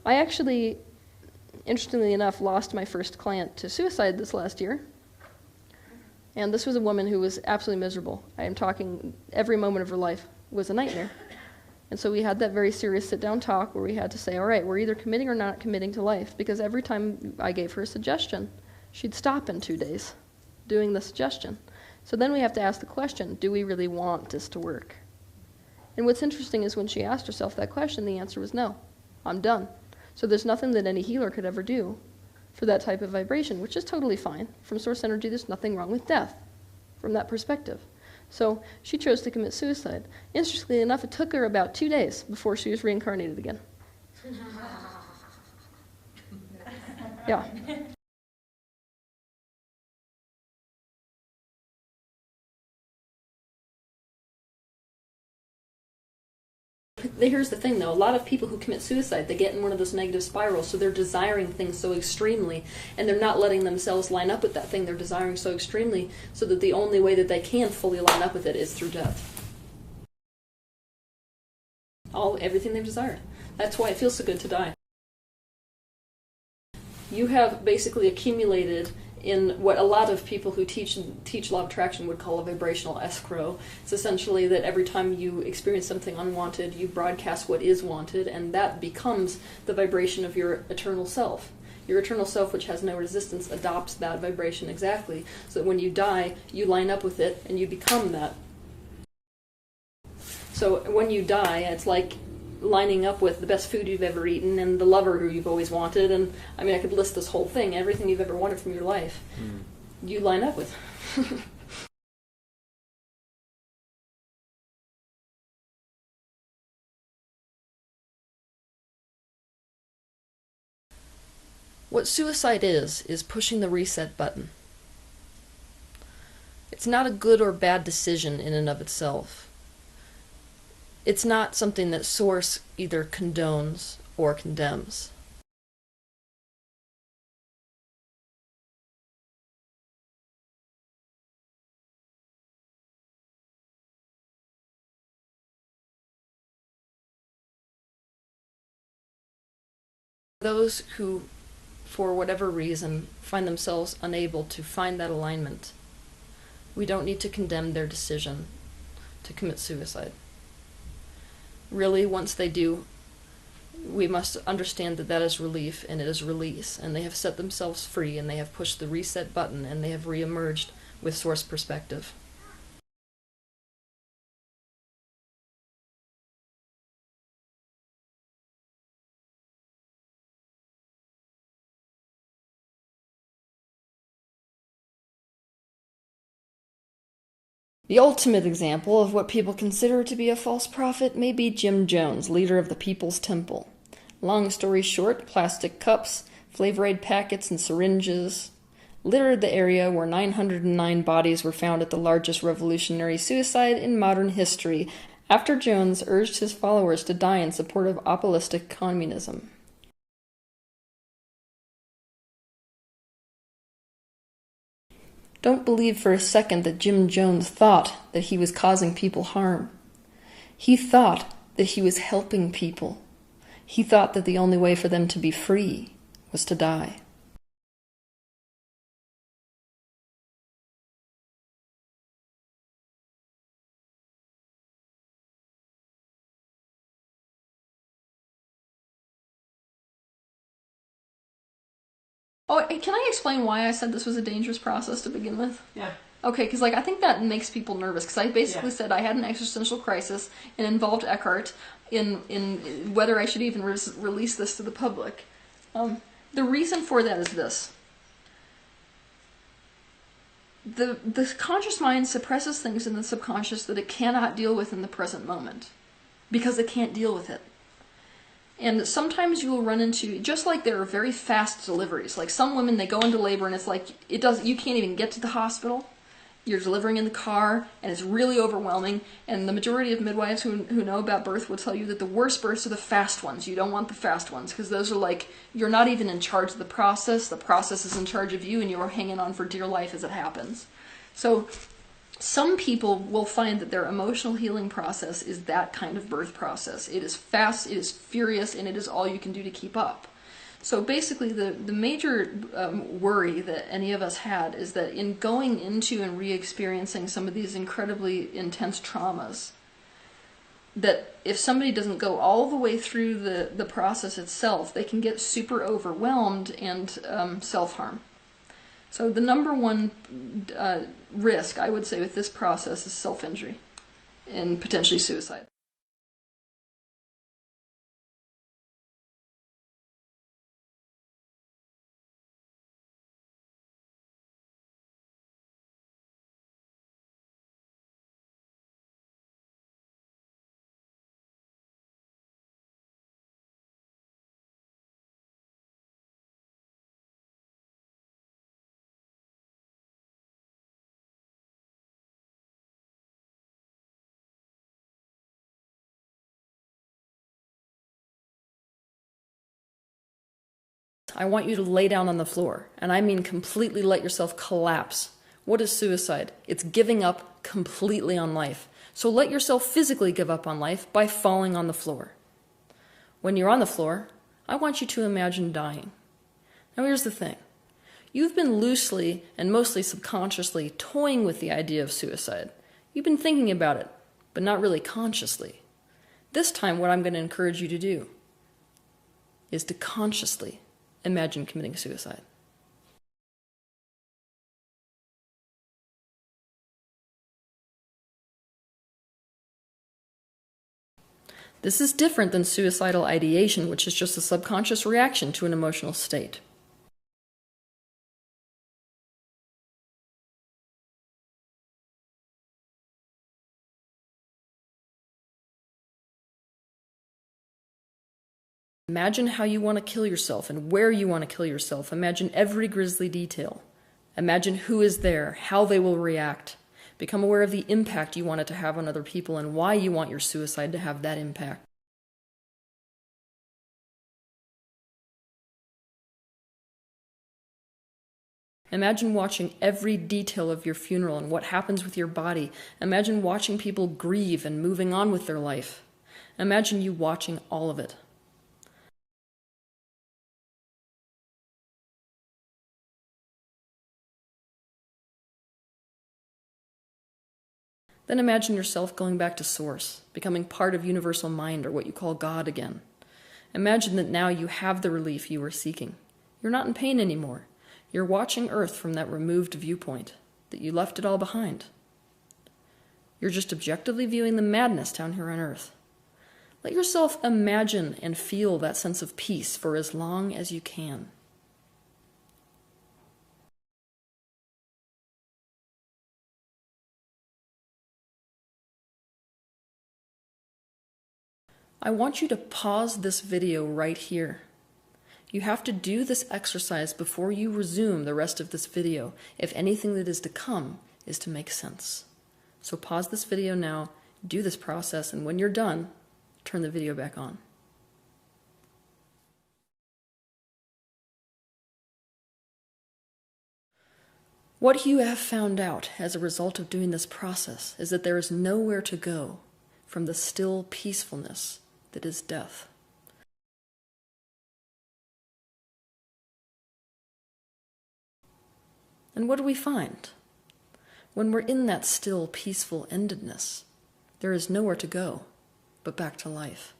I actually, interestingly enough, lost my first client to suicide this last year. And this was a woman who was absolutely miserable. I am talking every moment of her life was a nightmare. And so we had that very serious sit-down talk where we had to say, all right, we're either committing or not committing to life, because every time I gave her a suggestion, she'd stop in 2 days doing the suggestion. So then we have to ask the question, do we really want this to work? And what's interesting is when she asked herself that question, the answer was no, I'm done. So there's nothing that any healer could ever do for that type of vibration, which is totally fine. From source energy, there's nothing wrong with death from that perspective. So she chose to commit suicide. Interestingly enough, it took her about 2 days before she was reincarnated again. Yeah. Here's the thing, though. A lot of people who commit suicide, they get in one of those negative spirals, so they're desiring things so extremely, and they're not letting themselves line up with that thing they're desiring so extremely, so that the only way that they can fully line up with it is through death. Everything they've desired. That's why it feels so good to die. You have basically accumulated in what a lot of people who teach law of attraction would call a vibrational escrow. It's essentially that every time you experience something unwanted, you broadcast what is wanted, and that becomes the vibration of your eternal self. Your eternal self, which has no resistance, adopts that vibration exactly, so that when you die, you line up with it, and you become that. So when you die, it's like lining up with the best food you've ever eaten and the lover who you've always wanted, and I mean I could list this whole thing, everything you've ever wanted from your life, you line up with. What suicide is pushing the reset button. It's not a good or bad decision in and of itself. It's not something that Source either condones or condemns. Those who, for whatever reason, find themselves unable to find that alignment, we don't need to condemn their decision to commit suicide. Really, once they do, we must understand that that is relief and it is release, and they have set themselves free, and they have pushed the reset button, and they have re-emerged with Source perspective. The ultimate example of what people consider to be a false prophet may be Jim Jones, leader of the People's Temple. Long story short, plastic cups, Flavor Aid packets, and syringes littered the area where 909 bodies were found at the largest revolutionary suicide in modern history, after Jones urged his followers to die in support of apostolic communism. Don't believe for a second that Jim Jones thought that he was causing people harm. He thought that he was helping people. He thought that the only way for them to be free was to die. Oh, can I explain why I said this was a dangerous process to begin with? Yeah. Okay, because I think that makes people nervous, because I basically said I had an existential crisis and involved Eckhart in whether I should even release this to the public. The reason for that is this. The conscious mind suppresses things in the subconscious that it cannot deal with in the present moment, because it can't deal with it. And sometimes you will run into, just like there are very fast deliveries, like some women, they go into labor and it's like, you can't even get to the hospital. You're delivering in the car, and it's really overwhelming, and the majority of midwives who know about birth will tell you that the worst births are the fast ones. You don't want the fast ones, because those are like, you're not even in charge of the process is in charge of you, and you're hanging on for dear life as it happens. So Some people will find that their emotional healing process is that kind of birth process. It is fast, it is furious, and it is all you can do to keep up. So basically the major worry that any of us had is that in going into and re-experiencing some of these incredibly intense traumas, that if somebody doesn't go all the way through the process itself, they can get super overwhelmed and self-harm. So the number one risk, I would say, with this process is self-injury and potentially suicide. I want you to lay down on the floor, and I mean completely let yourself collapse. What is suicide? It's giving up completely on life. So let yourself physically give up on life by falling on the floor. When you're on the floor, I want you to imagine dying. Now here's the thing. You've been loosely and mostly subconsciously toying with the idea of suicide. You've been thinking about it, but not really consciously. This time what I'm going to encourage you to do is to consciously imagine committing suicide. This is different than suicidal ideation, which is just a subconscious reaction to an emotional state. Imagine how you want to kill yourself and where you want to kill yourself. Imagine every grisly detail. Imagine who is there, how they will react. Become aware of the impact you want it to have on other people and why you want your suicide to have that impact. Imagine watching every detail of your funeral and what happens with your body. Imagine watching people grieve and moving on with their life. Imagine you watching all of it. Then imagine yourself going back to source, becoming part of universal mind, or what you call God again. Imagine that now you have the relief you were seeking. You're not in pain anymore. You're watching Earth from that removed viewpoint, that you left it all behind. You're just objectively viewing the madness down here on Earth. Let yourself imagine and feel that sense of peace for as long as you can. I want you to pause this video right here. You have to do this exercise before you resume the rest of this video, if anything that is to come is to make sense. So pause this video now, do this process, and when you're done, turn the video back on. What you have found out as a result of doing this process is that there is nowhere to go from the still peacefulness that is death. And what do we find? When we're in that still, peaceful endedness, there is nowhere to go but back to life.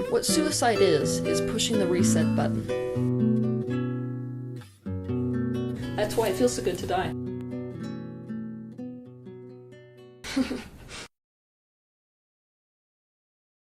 What suicide is pushing the reset button. That's why it feels so good to die.